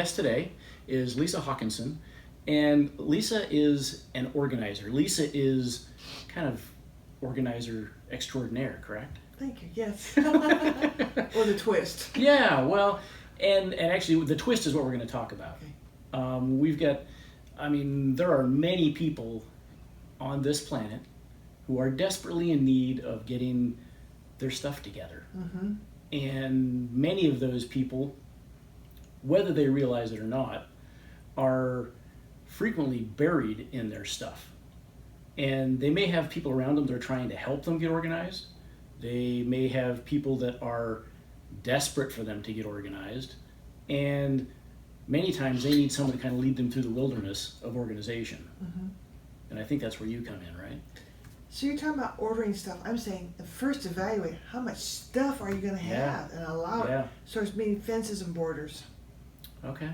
guest today is Elisa Hawkinson, and Lisa is an organizer. Lisa is kind of organizer extraordinaire, correct? Thank you, yes. Or the twist. Yeah, well, and actually the twist is what we're going to talk about. Okay. We've got, there are many people on this planet who are desperately in need of getting their stuff together. Mm-hmm. And many of those people, whether they realize it or not, are frequently buried in their stuff. And they may have people around them that are trying to help them get organized. They may have people that are desperate for them to get organized. And many times they need someone to kind of lead them through the wilderness of organization. Mm-hmm. And I think that's where you come in, right? So you're talking about ordering stuff. I'm saying first evaluate how much stuff are you going to have and allow it. So it's meaning fences and borders. Okay.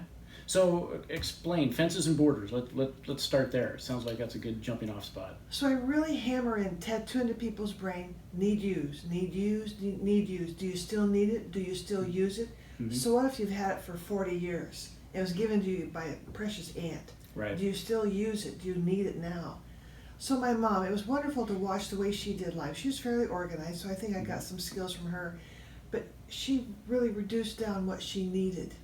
So explain fences and borders. Let's start there. It sounds like that's a good jumping off spot. So I really hammer in, tattoo into people's brain, need use, need use, need use. Do you still need it? Do you still use it? Mm-hmm. So what if you've had it for 40 years? It was given to you by a precious aunt. Right. Do you still use it? Do you need it now? So my mom, it was wonderful to watch the way she did life. She was fairly organized, so I think I got some skills from her. But she really reduced down what she needed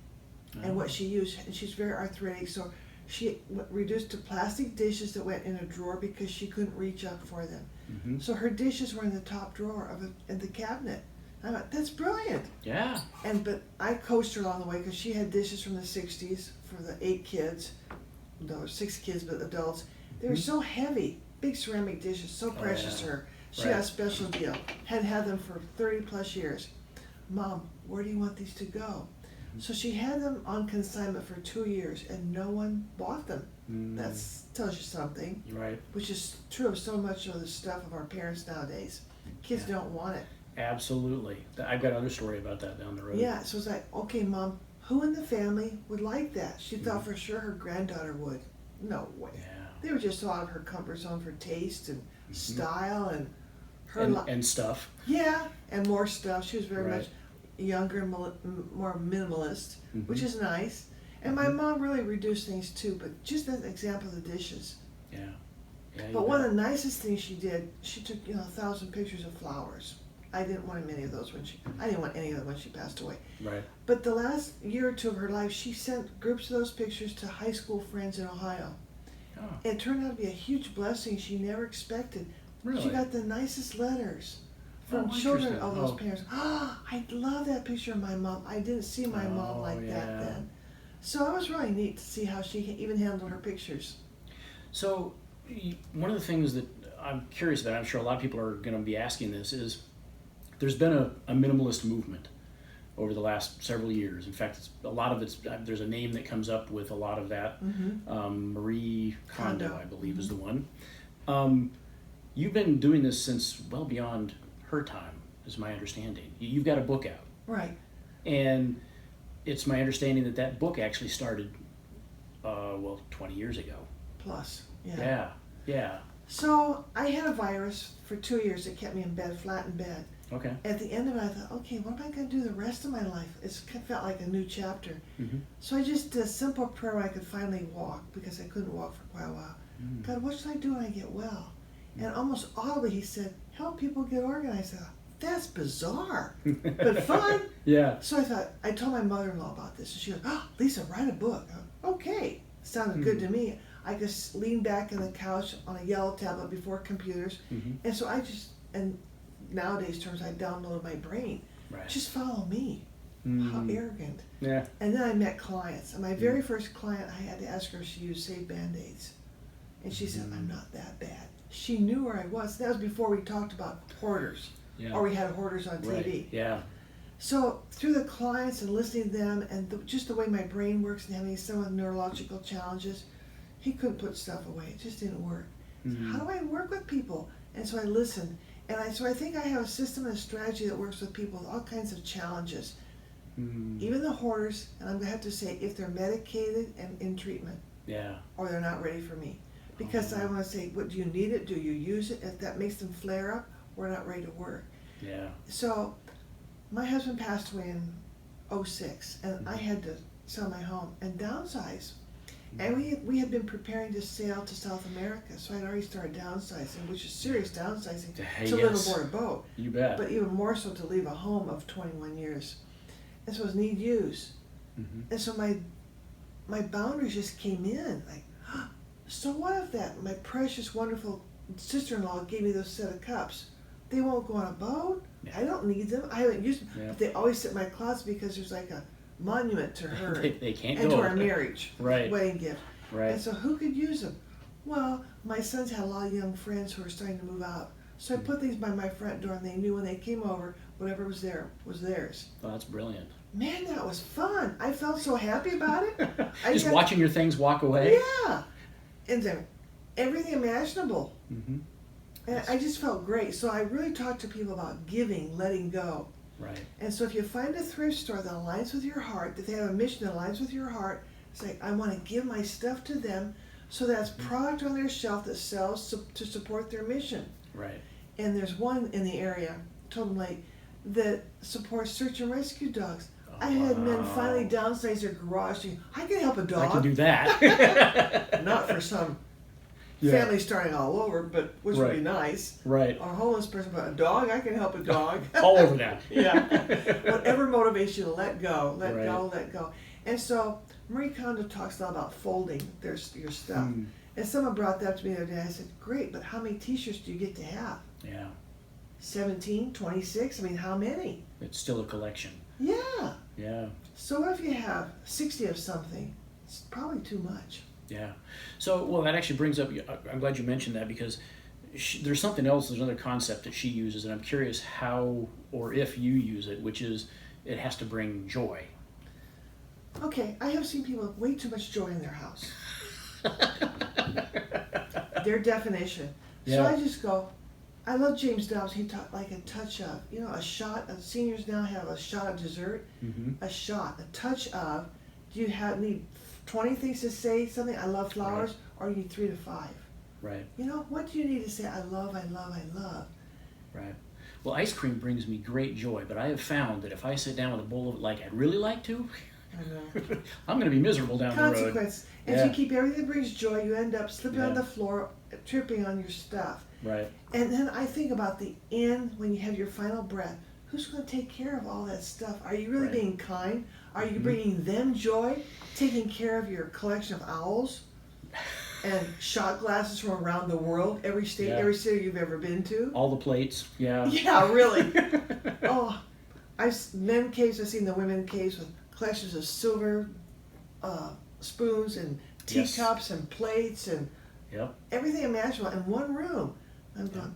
and what she used. And she's very arthritic, so she reduced to plastic dishes that went in a drawer because she couldn't reach up for them. Mm-hmm. So her dishes were in the top drawer of the cabinet. I thought, that's brilliant. Yeah. But I coached her along the way because she had dishes from the 60s for the 8 kids. There were 6 kids, but adults. They were so heavy, big ceramic dishes, so precious to her. She got a special deal. Had them for 30 plus years. Mom, where do you want these to go? So she had them on consignment for 2 years, and no one bought them. That tells you something. Right. Which is true of so much of the stuff of our parents nowadays. Kids don't want it. Absolutely. I've got another story about that down the road. Yeah, so it's like, okay, Mom, who in the family would like that? She thought for sure her granddaughter would. No way. Yeah. They were just so out of her comfort zone for taste and style and her and stuff. Yeah, and more stuff. She was very much younger and more minimalist, which is nice. And my mom really reduced things too, but just as an example of the dishes. Yeah. But one of the nicest things she did, she took 1,000 pictures of flowers. I didn't want any of those I didn't want any of them when she passed away. Right. But the last year or two of her life, she sent groups of those pictures to high school friends in Ohio. Oh. It turned out to be a huge blessing she never expected. Really? She got the nicest letters from children of those parents. I love that picture of my mom. I didn't see my mom like that then. So it was really neat to see how she even handled her pictures. So one of the things that I'm curious about, I'm sure a lot of people are going to be asking this, is there's been a minimalist movement over the last several years. In fact, there's a name that comes up with a lot of that. Marie Kondo, I believe, is the one. You've been doing this since well beyond her time, is my understanding. You've got a book out. Right. And it's my understanding that book actually started, 20 years ago. Plus, Yeah. So I had a virus for 2 years that kept me in bed, flat in bed. Okay. At the end of it, I thought, okay, what am I going to do the rest of my life? It felt like a new chapter. So I just did a simple prayer where I could finally walk, because I couldn't walk for quite a while. God, what should I do when I get well? And almost audibly he said, help people get organized. I thought, that's bizarre, but fun. Yeah. So I thought, I told my mother-in-law about this, and she goes, Lisa, write a book. Okay, sounded good to me. I just leaned back on the couch on a yellow tablet before computers, and so and nowadays terms, I downloaded my brain. Right. Just follow me. How arrogant. Yeah. And then I met clients, and my very first client, I had to ask her if she used Save Band-Aids, and she said, I'm not that bad. She knew where I was. That was before we talked about hoarders, or we had hoarders on TV. Right. Yeah. So through the clients and listening to them, and just the way my brain works and having some of the neurological challenges, he couldn't put stuff away. It just didn't work. So how do I work with people? And so I listened. And so I think I have a system and a strategy that works with people with all kinds of challenges. Even the hoarders, and I'm going to have to say, if they're medicated and in treatment, or they're not ready for me. Because I want to say, what do you need it? Do you use it? If that makes them flare up, we're not ready to work. Yeah. So my husband passed away in 2006, and I had to sell my home and downsize. And we had been preparing to sail to South America, so I'd already started downsizing, which is serious downsizing, to live aboard a boat. You bet. But even more so to leave a home of 21 years. And so it was need use. And so my boundaries just came in. Like, so what if that, my precious, wonderful sister-in-law gave me those set of cups? They won't go on a boat. Yeah. I don't need them. I haven't used them. Yeah. But they always sit in my closet because there's like a monument to her they can't and go. to our marriage, Right. wedding gift. Right. And so who could use them? Well, my sons had a lot of young friends who were starting to move out. So I put these by my front door, and they knew when they came over, whatever was there was theirs. Oh, that's brilliant. Man, that was fun. I felt so happy about it. Just watching your things walk away. Yeah. And then everything imaginable. And I just felt great. So I really talked to people about giving, letting go. Right. And so if you find a thrift store that aligns with your heart, that they have a mission that aligns with your heart, it's like, I want to give my stuff to them so that's product on their shelf that sells to support their mission. Right. And there's one in the area, Totem Lake, that supports search and rescue dogs. I had men finally downsize their garage. I can help a dog. I can do that. Not for some family starting all over, but which would be nice. Right. Or a homeless person, but a dog, I can help a dog. All over that. Yeah. Whatever motivates you to let go, let Right. go, let go. And so Marie Kondo talks a lot about folding your stuff. And someone brought that up to me the other day. I said, great, but how many t-shirts do you get to have? Yeah. 17, 26? I mean, how many? It's still a collection. Yeah. Yeah. So what if you have 60 of something? It's probably too much. Yeah. So, well, that actually brings up, I'm glad you mentioned that because there's something else, there's another concept that she uses, and I'm curious how or if you use it, which is it has to bring joy. Okay, I have seen people with way too much joy in their house. Their definition. So Yeah. I just go, I love James Dobbs. He taught like a touch of, a shot. Seniors now have a shot of dessert. A shot, a touch of. Do you need 20 things to say something? I love flowers, or you need 3 to 5. Right. What do you need to say? I love, I love, I love. Right. Well, ice cream brings me great joy, but I have found that if I sit down with a bowl of it like I'd really like to, I know. I'm going to be miserable down the road. Consequence. If you keep everything that brings joy, you end up slipping on the floor, tripping on your stuff. Right. And then I think about the end when you have your final breath. Who's going to take care of all that stuff? Are you really being kind? Are you bringing them joy? Taking care of your collection of owls and shot glasses from around the world, every state, every city you've ever been to? All the plates. Yeah. Yeah, really. Men caves, I've seen the women caves with collections of silver spoons and teacups and plates and everything imaginable in one room. I'm going,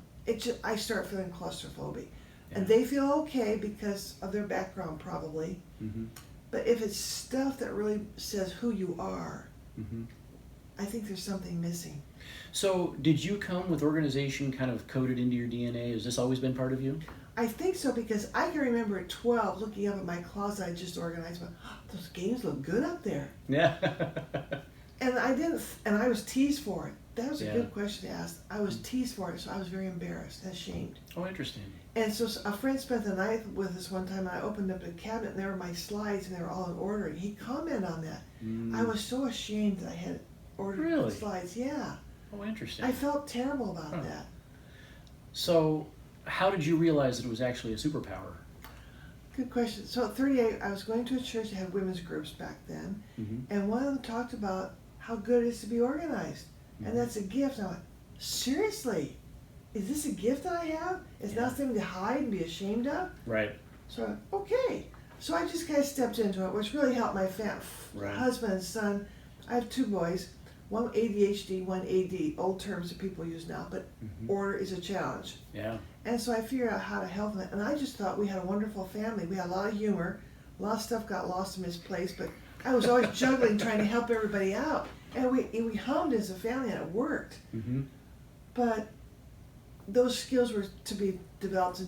I start feeling claustrophobic. And they feel okay because of their background probably. But if it's stuff that really says who you are, I think there's something missing. So did you come with organization kind of coded into your DNA? Has this always been part of you? I think so, because I can remember at 12 looking up at my closet I just organized, but those games look good up there. Yeah. And I was teased for it. That was a good question to ask. I was teased for it, so I was very embarrassed and ashamed. Oh, interesting. And so a friend spent the night with us one time, and I opened up the cabinet, and there were my slides, and they were all in order. And he commented on that. I was so ashamed that I had ordered slides. Yeah. Oh, interesting. I felt terrible about that. So how did you realize that it was actually a superpower? Good question. So at 38, I was going to a church that had women's groups back then, and one of them talked about how good it is to be organized. And that's a gift. And I went, seriously? Is this a gift that I have? It's not something to hide and be ashamed of? Right. So I went, okay. So I just kind of stepped into it, which really helped my husband and son. I have 2 boys, one ADHD, one AD, old terms that people use now, but order is a challenge. Yeah. And so I figured out how to help them. And I just thought we had a wonderful family. We had a lot of humor. A lot of stuff got lost and misplaced, but I was always juggling, trying to help everybody out. And we hummed as a family, and it worked. But those skills were to be developed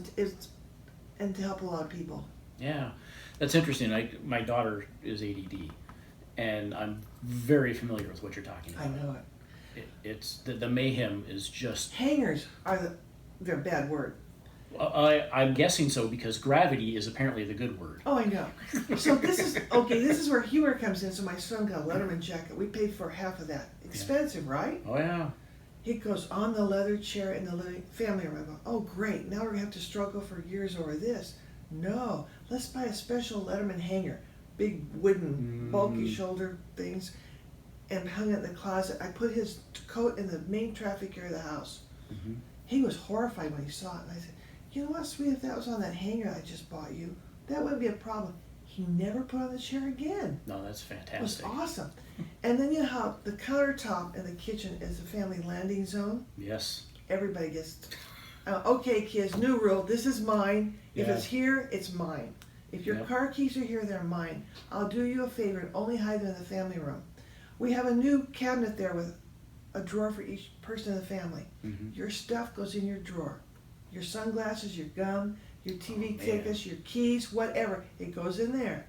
and to help a lot of people. Yeah, that's interesting. My daughter is ADD, and I'm very familiar with what you're talking about. I know it. It's the mayhem is just... Hangers they're a bad word. I'm guessing so because gravity is apparently the good word. Oh, I know. So this is where humor comes in. So my son got a Letterman jacket. We paid for half of that. Expensive, right? Oh yeah. He goes on the leather chair in the living family room. I go, oh great, now we're gonna have to struggle for years over this. No, let's buy a special Letterman hanger, big wooden, bulky shoulder things, and hung it in the closet. I put his coat in the main traffic area of the house. He was horrified when he saw it, and I said, you know what, sweet, if that was on that hanger I just bought you, that wouldn't be a problem. He never put on the chair again. No, that's fantastic. It was awesome. And then you know how the countertop in the kitchen is a family landing zone? Yes. Everybody gets, okay kids, new rule, this is mine. If Yeah. it's here, it's mine. If your car keys are here, they're mine. I'll do you a favor and only hide them in the family room. We have a new cabinet there with a drawer for each person in the family. Your stuff goes in your drawer. Your sunglasses, your gum, your TV tickets, your keys, whatever, it goes in there.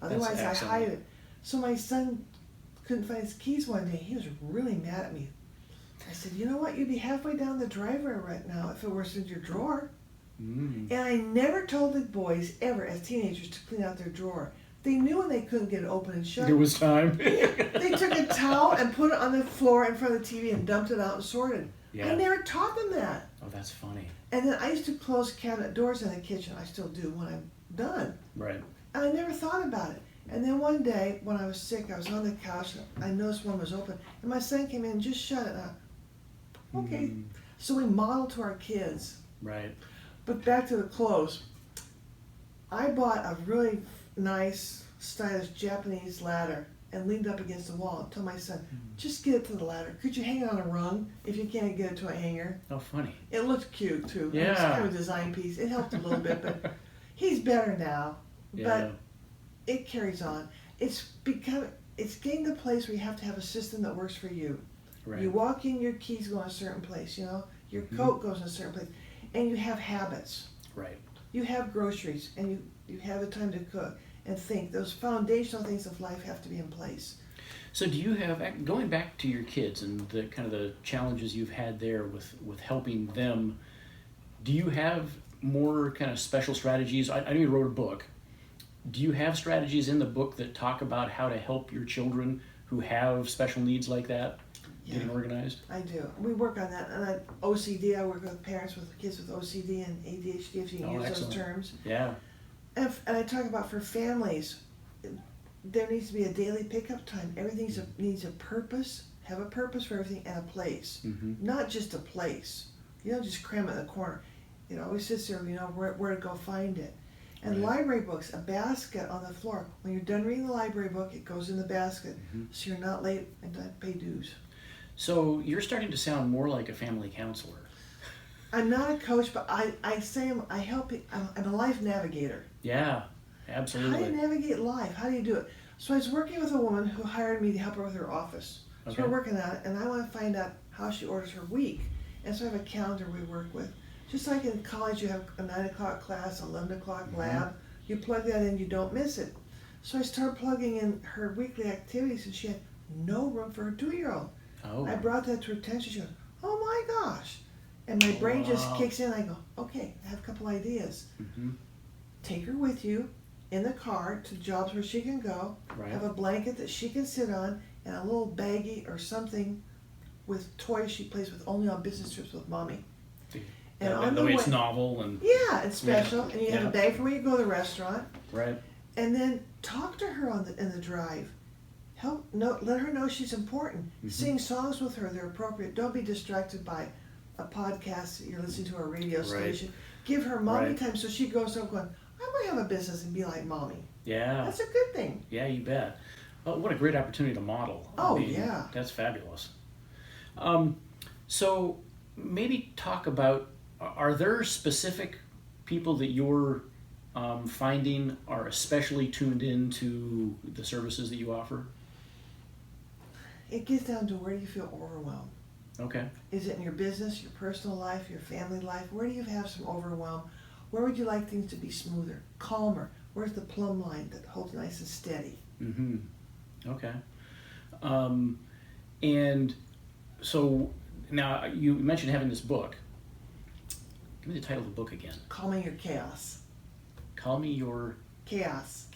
Otherwise I hide it. So my son couldn't find his keys one day. He was really mad at me. I said, you know what, you'd be halfway down the driveway right now if it was in your drawer. And I never told the boys ever as teenagers to clean out their drawer. They knew when they couldn't get it open and shut. There was time. They took a towel and put it on the floor in front of the TV and dumped it out and sorted. Yeah. I never taught them that. Oh, that's funny. And then I used to close cabinet doors in the kitchen. I still do when I'm done. Right. And I never thought about it. And then one day when I was sick, I was on the couch and I noticed one was open. And my son came in and just shut it. Okay. So we modeled to our kids. Right. But back to the clothes. I bought a really nice, stylish Japanese ladder and leaned up against the wall and told my son, just get it to the ladder. Could you hang it on a rung if you can't get it to a hanger? Oh, funny. It looked cute too. Yeah. It was kind of a design piece. It helped a little bit, but he's better now. Yeah. But it carries on. It's getting to the place where you have to have a system that works for you. Right. You walk in, your keys go in a certain place, you know, your coat goes in a certain place, and you have habits. Right. You have groceries, and you have the time to cook and think. Those foundational things of life have to be in place. So do you have, going back to your kids and the kind of the challenges you've had there with helping them, do you have more kind of special strategies? I know you wrote a book. Do you have strategies in the book that talk about how to help your children who have special needs like that getting organized? I do. We work on that. And OCD, I work with parents with kids with OCD and ADHD, if you can use excellent. those terms. Yeah. And I talk about for families, there needs to be a daily pickup time. Everything needs a purpose, have a purpose for everything and a place. Not just a place. You don't just cram it in the corner. It always sits there, you know, where to go find it. And library books, a basket on the floor. When you're done reading the library book, it goes in the basket. So you're not late and don't pay dues. So you're starting to sound more like a family counselor. I'm not a coach, but I say I help. I'm a life navigator. Yeah, absolutely. How do you navigate life? How do you do it? So I was working with a woman who hired me to help her with her office. So we're working on it, and I want to find out how she orders her week. And so I have a calendar we work with. Just like in college, you have a 9 o'clock class, 11 o'clock lab. You plug that in, you don't miss it. So I started plugging in her weekly activities, and she had no room for her 2-year-old. Oh. I brought that to her attention. She goes, oh my gosh. And my brain just kicks in. I go, okay, I have a couple ideas. Take her with you in the car to jobs where she can go. Right. Have a blanket that she can sit on and a little baggie or something with toys she plays with only on business trips with mommy. And on the way it's novel and it's special, and you have a bag for when you go to the restaurant. Right. And then talk to her in the drive. Let her know she's important. Sing songs with her; they're appropriate. Don't be distracted by a podcast that you're listening to or a radio station. Give her mommy time so she goes up going, I want to have a business and be like mommy. Yeah. That's a good thing. Yeah, you bet. Well, what a great opportunity to model. Oh, yeah. That's fabulous. So maybe talk about, are there specific people that you're finding are especially tuned into the services that you offer? It gets down to where do you feel overwhelmed. Okay. Is it in your business, your personal life, your family life? Where do you have some overwhelm? Where would you like things to be smoother, calmer? Where's the plumb line that holds nice and steady? Okay. And so now you mentioned having this book. Give me the title of the book again. Calming Your Chaos. Calming Your Chaos.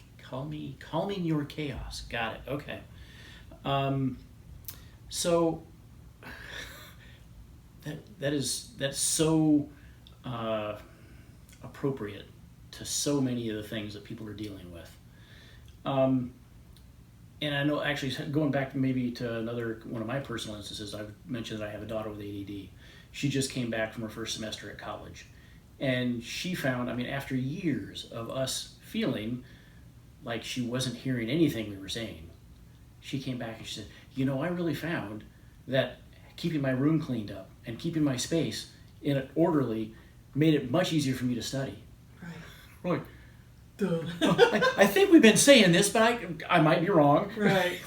Got it. Okay. So that's so appropriate to so many of the things that people are dealing with. And I know, actually, going back maybe to another one of my personal instances, I've mentioned that I have a daughter with ADD. She just came back from her first semester at college. And she found, I mean, after years of us feeling like she wasn't hearing anything we were saying, she came back and she said, I really found that keeping my room cleaned up and keeping my space in an orderly made it much easier for me to study. Right. We're like, Duh. I think we've been saying this, but I might be wrong. Right.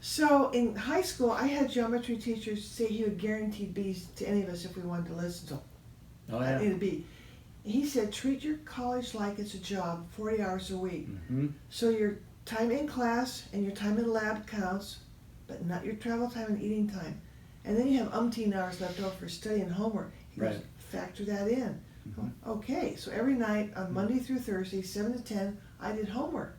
So in high school, I had geometry teachers say he would guarantee B's to any of us if we wanted to listen to him. Oh, yeah. It'd be. He said, treat your college like it's a job, 40 hours a week. Mm-hmm. So your time in class and your time in lab counts, but not your travel time and eating time. And then you have umpteen hours left over for study and homework. He goes, Right. factor that in. Mm-hmm. Okay, so every night on Monday through Thursday, 7 to 10, I did homework.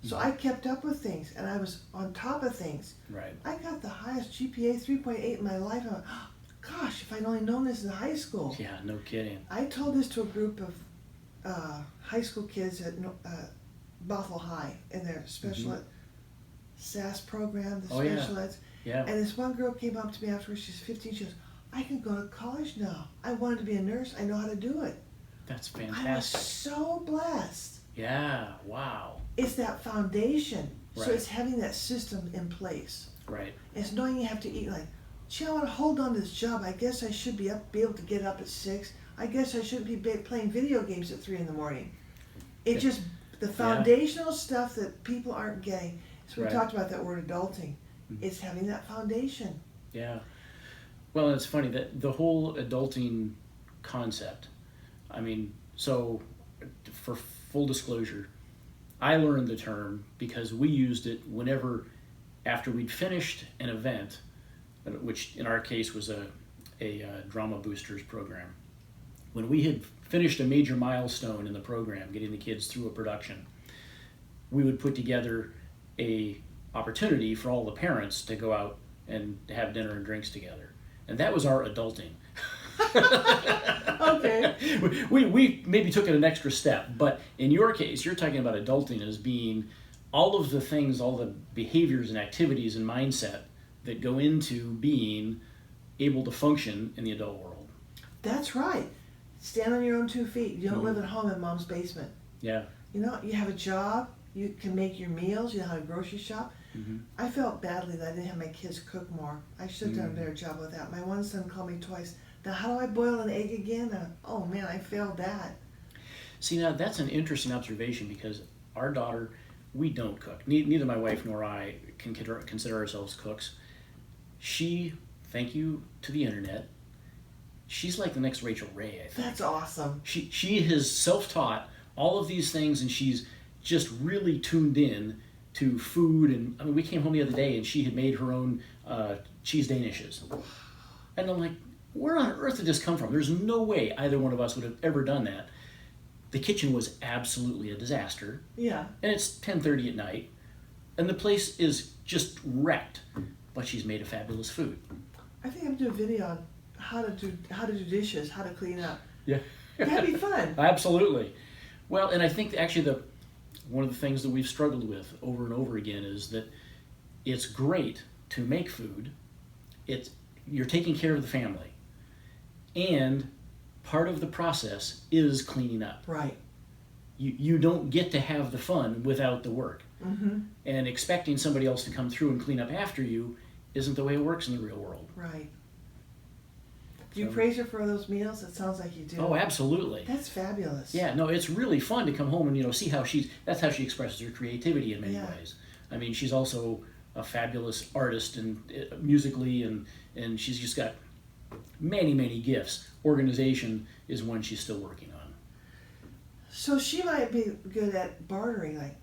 So I kept up with things, and I was on top of things. Right. I got the highest GPA, 3.8 in my life. I went, oh, gosh, if I'd only known this in high school. Yeah, no kidding. I told this to a group of high school kids at Bothell High in their special ed SAS program, the special eds. Yeah. And this one girl came up to me afterwards, she's 15, she goes, I can go to college now. I wanted to be a nurse, I know how to do it. That's I was fantastic. so blessed. Yeah, wow. It's that foundation. Right. So it's having that system in place. Right. It's knowing you have to eat like, gee, I want to hold on to this job. I guess I should be able to get up at 6. I guess I shouldn't be playing video games at 3 in the morning. It just, the foundational stuff that people aren't getting. So we talked about that word adulting. It's having that foundation. Yeah. Well, it's funny that the whole adulting concept, I mean, so for full disclosure, I learned the term because we used it whenever, after we'd finished an event, which in our case was a drama boosters program. When we had finished a major milestone in the program, getting the kids through a production, we would put together a opportunity for all the parents to go out and have dinner and drinks together. And that was our adulting. Okay. We maybe took it an extra step, but in your case, you're talking about adulting as being all of the things, all the behaviors and activities and mindset that go into being able to function in the adult world. That's right. Stand on your own 2 feet. You don't live at home in mom's basement. Yeah. You know, you have a job. You can make your meals. You know how to grocery shop. I felt badly that I didn't have my kids cook more. I should have done a better job with that. My one son called me twice. Now, how do I boil an egg again? Oh, man, I failed that. See, now that's an interesting observation because our daughter, we don't cook. Neither my wife nor I can consider ourselves cooks. She, thank you to the internet, she's like the next Rachel Ray, I think. That's awesome. She has self-taught all of these things, and she's just really tuned in to food. And I mean, we came home the other day and she had made her own cheese danishes. And I'm like, where on earth did this come from? There's no way either one of us would have ever done that. The kitchen was absolutely a disaster. Yeah. And it's 10:30 at night, and the place is just wrecked. But she's made a fabulous food. I think I'm doing a video on how to do dishes, how to clean up. Yeah. That'd be fun. Absolutely. Well, and I think actually one of the things that we've struggled with over and over again is that it's great to make food. You're taking care of the family. And part of the process is cleaning up. Right. You don't get to have the fun without the work. Mm-hmm. And expecting somebody else to come through and clean up after you isn't the way it works in the real world. Right. Do you praise her for those meals? It sounds like you do. Oh, absolutely. That's fabulous. Yeah, no, it's really fun to come home and see how that's how she expresses her creativity in many Yeah. ways. I mean, she's also a fabulous artist and musically, and she's just got many, many gifts. Organization is one she's still working on. So she might be good at bartering, like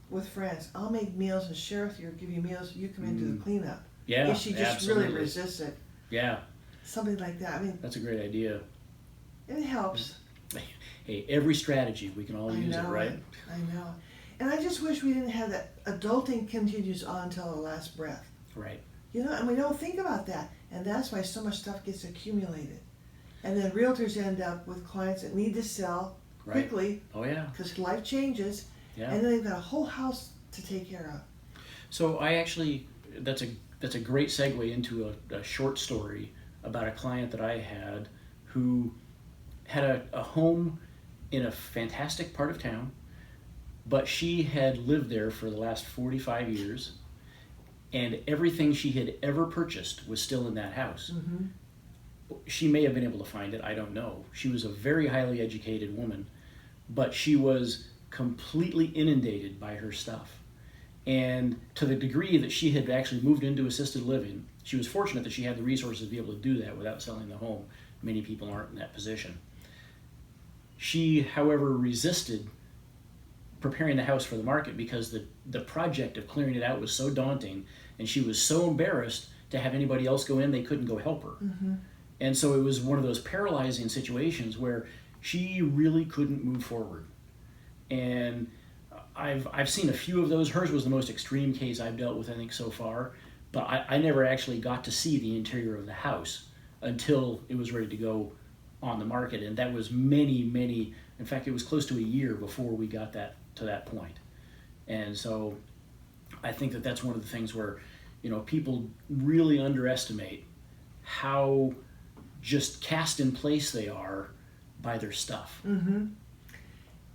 with friends. I'll make meals and share with you, or give you meals. You come into the cleanup. Yeah, if she just absolutely. really resists it. Yeah. Something like that. I mean, That's a great idea. It helps. Hey, every strategy, we can all use it, right? I know. And I just wish we didn't have that adulting continues on until our last breath. Right. You know, and we don't think about that. And that's why so much stuff gets accumulated. And then realtors end up with clients that need to sell quickly. Oh, yeah. Because life changes. Yeah. And then they've got a whole house to take care of. So I actually, that's a great segue into a short story about a client that I had who had a home in a fantastic part of town, but she had lived there for the last 45 years, and everything she had ever purchased was still in that house. Mm-hmm. She may have been able to find it, I don't know. She was a very highly educated woman, but she was completely inundated by her stuff. And to the degree that she had actually moved into assisted living, she was fortunate that she had the resources to be able to do that without selling the home. Many people aren't in that position. She, however, resisted preparing the house for the market because the project of clearing it out was so daunting, and she was so embarrassed to have anybody else go in, they couldn't go help her. Mm-hmm. And so it was one of those paralyzing situations where she really couldn't move forward. And I've seen a few of those. Hers was the most extreme case I've dealt with, I think, so far. But I never actually got to see the interior of the house until it was ready to go on the market. And that was many, in fact, it was close to a year before we got to that point. And so I think that that's one of the things where, people really underestimate how just cast in place they are by their stuff. Mm-hmm.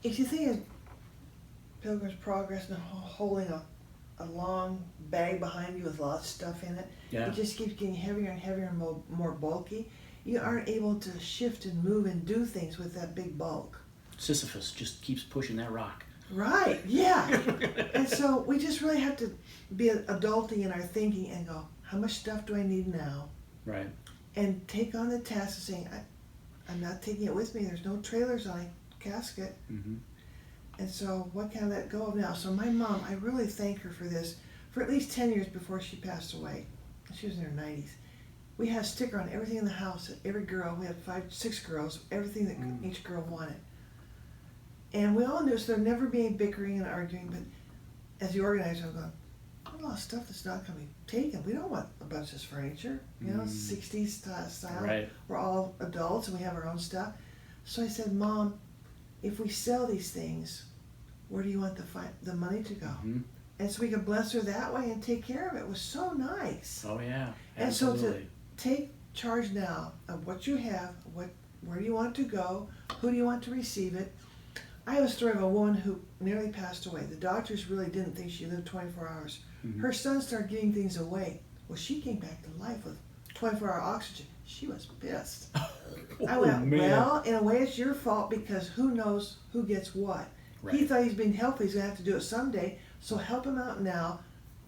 If you think of Pilgrim's Progress and holding a long bag behind you with lots of stuff in it, Yeah. it just keeps getting heavier and heavier and more bulky. You aren't able to shift and move and do things with that big bulk. Sisyphus just keeps pushing that rock. Right, yeah. And so we just really have to be adulting in our thinking and go, how much stuff do I need now? Right. And take on the task of saying, I'm not taking it with me. There's no trailers on a casket. Mm-hmm. And so what can I let go of now? So my mom, I really thank her for this. For at least 10 years before she passed away, she was in her 90s, we had a sticker on everything in the house. Every girl, we had 6 girls, everything that each girl wanted. And we all knew, so there'd never be any bickering and arguing, but as the organizer, I'm going, a lot of stuff that's not going to be taken. We don't want a bunch of this furniture, 60s style. Right. We're all adults and we have our own stuff. So I said, Mom, if we sell these things, where do you want the money to go? Mm-hmm. And so we could bless her that way and take care of it. It was so nice. Oh yeah, and absolutely. so to take charge now of what you have, where do you want to go, who do you want to receive it. I have a story of a woman who nearly passed away. The doctors really didn't think she lived 24 hours. Mm-hmm. Her son started giving things away. Well, she came back to life with 24-hour oxygen. She was pissed. I went, man. well, in a way it's your fault because who knows who gets what. Right. He thought he's being helpful. He's going to have to do it someday. So help him out now.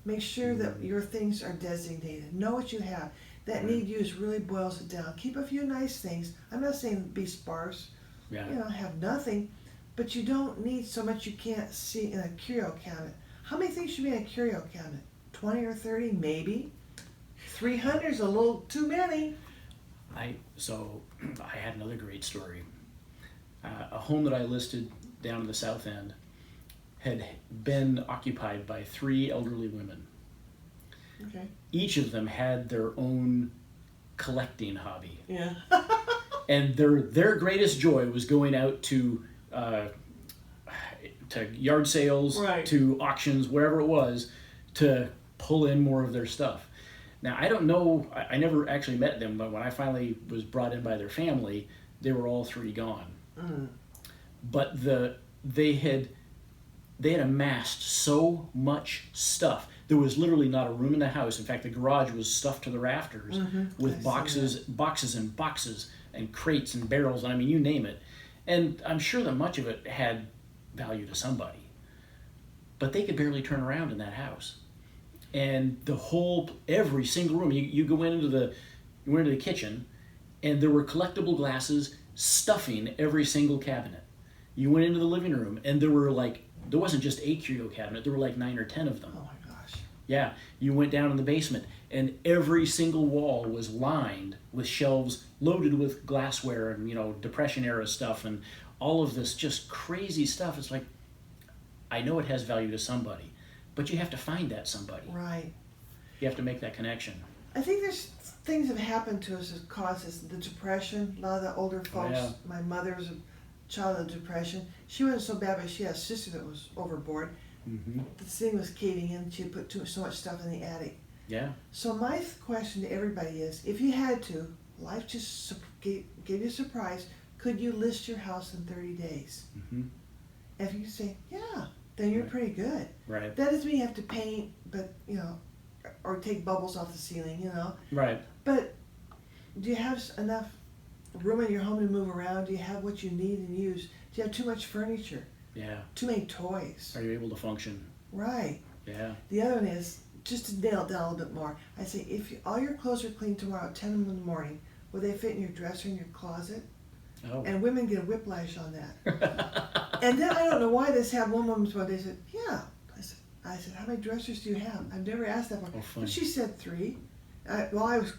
Make sure that your things are designated. Know what you have. That need use really boils it down. Keep a few nice things. I'm not saying be sparse. Yeah. Have nothing. But you don't need so much you can't see in a curio cabinet. How many things should be in a curio cabinet? 20 or 30, maybe. 300 is a little too many. I had another great story. A home that I listed down in the South End had been occupied by 3 elderly women. Okay. Each of them had their own collecting hobby. Yeah. And their greatest joy was going out to yard sales, Right. to auctions, wherever it was, to pull in more of their stuff. Now, I don't know, I never actually met them, but when I finally was brought in by their family, they were all 3 gone. Mm. But they had amassed so much stuff. There was literally not a room in the house. In fact, the garage was stuffed to the rafters with boxes and boxes and crates and barrels, and I mean, you name it. And I'm sure that much of it had value to somebody. But they could barely turn around in that house. And every single room, you went into the kitchen, and there were collectible glasses stuffing every single cabinet. You went into the living room, and there wasn't just a curio cabinet, there were like 9 or 10 of them. Oh my gosh. Yeah, you went down in the basement, and every single wall was lined with shelves loaded with glassware and Depression era stuff and all of this just crazy stuff. It's like, I know it has value to somebody, but you have to find that somebody. Right. You have to make that connection. I think there's things that have happened to us that causes the depression. A lot of the older folks, Yeah. my mother's a child of depression. She wasn't so bad, but she had a sister that was overboard. Mm-hmm. The thing was caving in. She had put so much stuff in the attic. Yeah. So my question to everybody is, if you had to, life just gave you a surprise, could you list your house in 30 days? Mm-hmm. If you say, yeah, then you're Right. pretty good. Right. That doesn't mean you have to paint, but or take bubbles off the ceiling, Right. But do you have enough room in your home to move around? Do you have what you need and use? Do you have too much furniture? Yeah. Too many toys? Are you able to function? Right. Yeah. The other one is, just to nail it down a little bit more, I say if all your clothes are clean tomorrow at 10 in the morning, will they fit in your dresser in your closet? Oh. And women get a whiplash on that. And then I don't know why this happened. One woman one day said, yeah. I said, how many dressers do you have? I've never asked that before. Oh, funny. But she said 3. I was...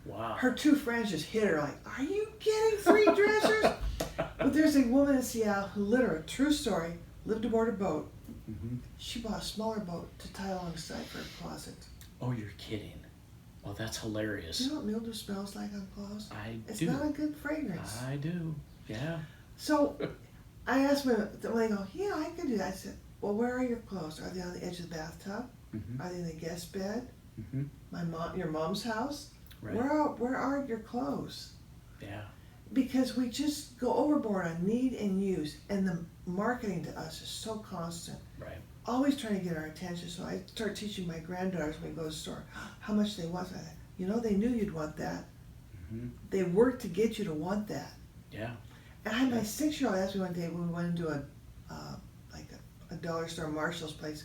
Wow. Her 2 friends just hit her like, are you getting 3 dressers? But there's a woman in Seattle who literally, true story, lived aboard a boat. Mm-hmm. She bought a smaller boat to tie alongside for her closet. Oh, you're kidding. Well, that's hilarious. Do you know what mildew smells like on clothes? It's It's not a good fragrance. I do. Yeah. So I asked women, when they go, yeah, I could do that. I said, well, where are your clothes? Are they on the edge of the bathtub? Mm-hmm. Are they in the guest bed? Mm-hmm. Your mom's house? Right. Where are your clothes? Yeah. Because we just go overboard on need and use, and the marketing to us is so constant. Right. Always trying to get our attention. So I start teaching my granddaughters when we go to the store how much they want. They knew you'd want that. Mm-hmm. They worked to get you to want that. Yeah. And I had my 6-year-old ask me one day when we went into a dollar store, Marshall's place,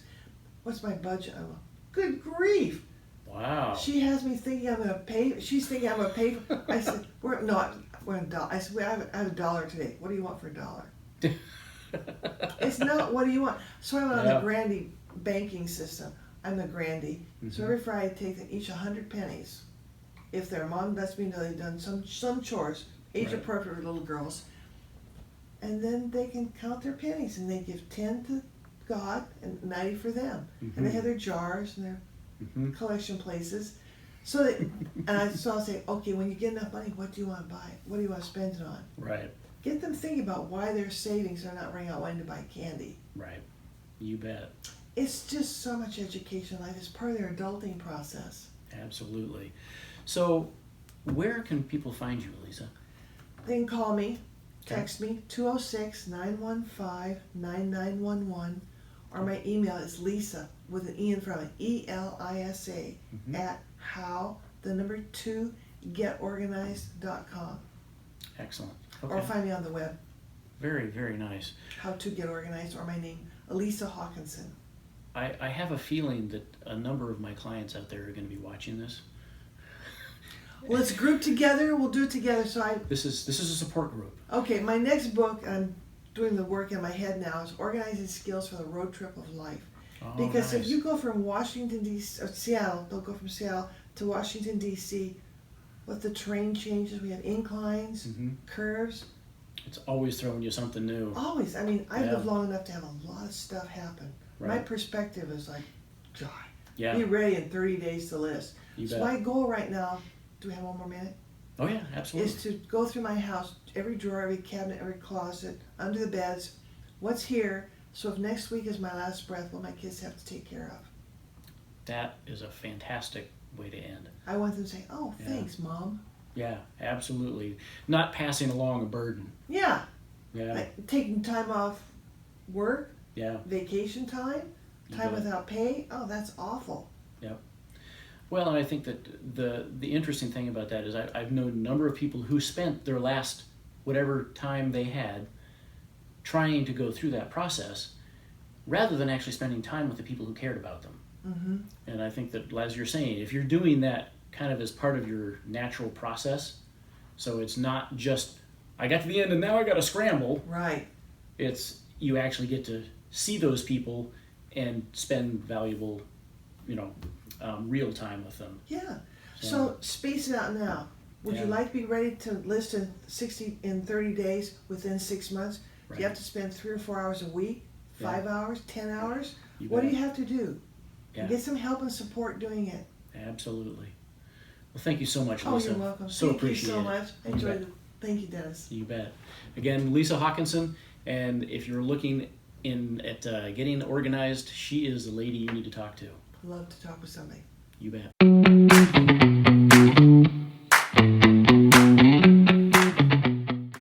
what's my budget? I'm like, good grief. Wow. She has me thinking I'm going to pay. She's thinking I'm going to pay. I said, we're in $1. I said, I have $1 today. What do you want for $1? It's not, what do you want? So I went on the Grandy banking system. I'm the Grandy. Mm-hmm. So every Friday I take them each 100 pennies. If their mom lets me know they've done some chores, age appropriate for little girls. And then they can count their pennies, and they give 10 to God and 90 for them. Mm-hmm. And they have their jars and their Mm-hmm. collection places. So I'll say, okay, when you get enough money, what do you want to buy? What do you want to spend it on? Right. Get them thinking about why they're saving so they're not running out wanting to buy candy. Right. You bet. It's just so much education in life. It's part of their adulting process. Absolutely. So, where can people find you, Elisa? They can call me, Okay. text me, 206-915-9911, or my email is Lisa, with an E in front of it, ELISA, Mm-hmm. at how2getorganized.com. Excellent. Or Okay. find me on the web, Very, very nice. How to Get Organized, or my name, Elisa Hawkinson. I have a feeling that a number of my clients out there are going to be watching this. Well, let's group together. We'll do it together. This is a support group. Okay, my next book, I'm doing the work in my head now, is Organizing Skills for the Road Trip of Life. Oh, Because nice. if you go from Washington, D.C., or Seattle, don't go from Seattle to Washington, D.C., with the terrain changes, we have inclines, Mm-hmm. curves, It's always throwing you something new. always. I mean, I've Yeah. lived long enough to have a lot of stuff happen. My Right. perspective is like, God, Yeah. be ready in 30 days to list. You So bet. my goal right now, do we have one more minute? Oh yeah, absolutely. Is to go through my house, every drawer, every cabinet, every closet, under the beds, what's here, so if next week is my last breath, what my kids have to take care of. That is a fantastic way to end. I want them to say, oh, Yeah. thanks, Mom. Yeah, absolutely. Not passing along a burden. Yeah, Yeah. like taking time off work, Yeah. vacation time, You time bet. without pay. Oh, that's awful. Yep. Well, and I think that the interesting thing about that is I've known a number of people who spent their last whatever time they had trying to go through that process rather than actually spending time with the people who cared about them. Mm-hmm. And I think that, as you're saying, if you're doing that kind of as part of your natural process, so it's not just, I got to the end and now I got to scramble. Right. It's, you actually get to see those people and spend valuable real time with them. Yeah. So space it out now. Would you like to be ready to list in 30 days within 6 months? Right. Do you have to spend 3 or 4 hours a week, 5 hours, 10 hours? What do you have to do? Yeah. Get some help and support doing it. Absolutely. Well, thank you so much, Oh, Lisa. you're welcome. So Thank appreciate you so it. much. I enjoyed it. Thank you, Dennis. You bet. Again, Lisa Hawkinson, and if you're looking at getting organized, she is the lady you need to talk to. Love to talk with somebody. You bet.